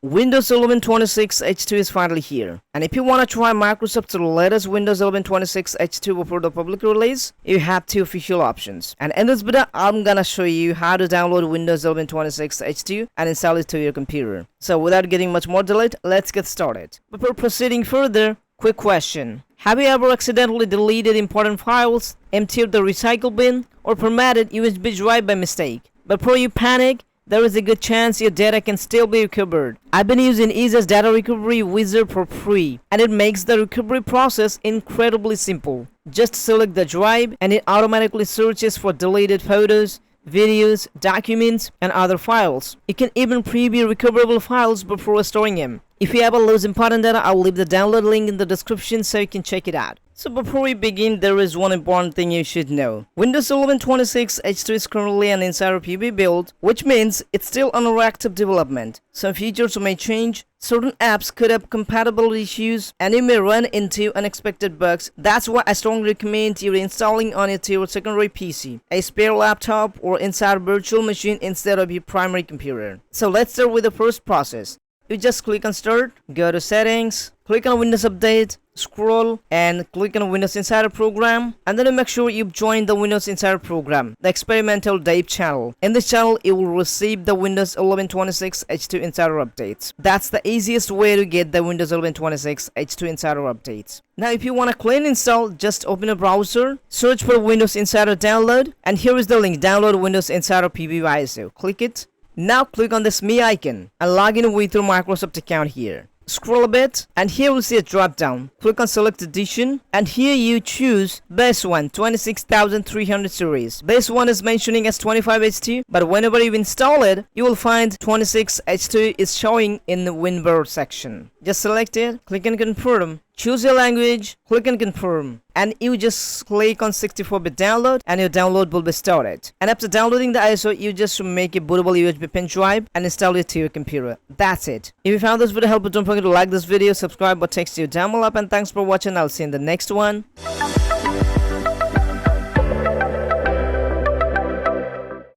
Windows 11 26 H2 is finally here, and if you want to try Microsoft's latest Windows 11 26 H2 before the public release, you have two official options. And in this video, I'm gonna show you how to download Windows 11 26 H2 and install it to your computer. So without getting much more delayed, let's get started. Before proceeding further, quick question. Have you ever accidentally deleted important files, emptied the recycle bin, or formatted USB drive by mistake? But before you panic, there is a good chance your data can still be recovered. I've been using EaseUS data recovery wizard for free, and it makes the recovery process incredibly simple. Just select the drive and it automatically searches for deleted photos, videos, documents, and other files. You can even preview recoverable files before restoring them. If you ever lose important data, I'll leave the download link in the description so you can check it out. So before we begin, there is one important thing you should know. Windows 11 26 H2 is currently an Insider PB build, which means it's still under active development. Some features may change, certain apps could have compatibility issues, and you may run into unexpected bugs. That's why I strongly recommend you installing on it to your secondary PC, a spare laptop, or inside a virtual machine instead of your primary computer. So let's start with the first process. You just click on Start, go to Settings, click on Windows Update, scroll and click on Windows Insider Program, and then you make sure you've joined the Windows Insider Program, the experimental dev channel. In this channel, you will receive the Windows 11 26 H2 Insider updates. That's the easiest way to get the Windows 11 26 H2 Insider updates. Now if you want a clean install, just open a browser, search for Windows Insider Download, and here is the link, download Windows Insider PB. Click it. Now click on this Me icon and log in with your Microsoft account here. Scroll a bit and here we'll see a drop down. Click on Select Edition and here you choose base one 26300 series. Base one is mentioning as 25H2, but whenever you install it, you will find 26H2 is showing in the WinBar section. Just select it, click and confirm. Choose your language, click and confirm, and you just click on 64-bit download and your download will be started. And after downloading the ISO, you just make a bootable USB pen drive and install it to your computer. That's it. If you found this video helpful, don't forget to like this video, subscribe, or text your download up, and thanks for watching. I'll see you in the next one.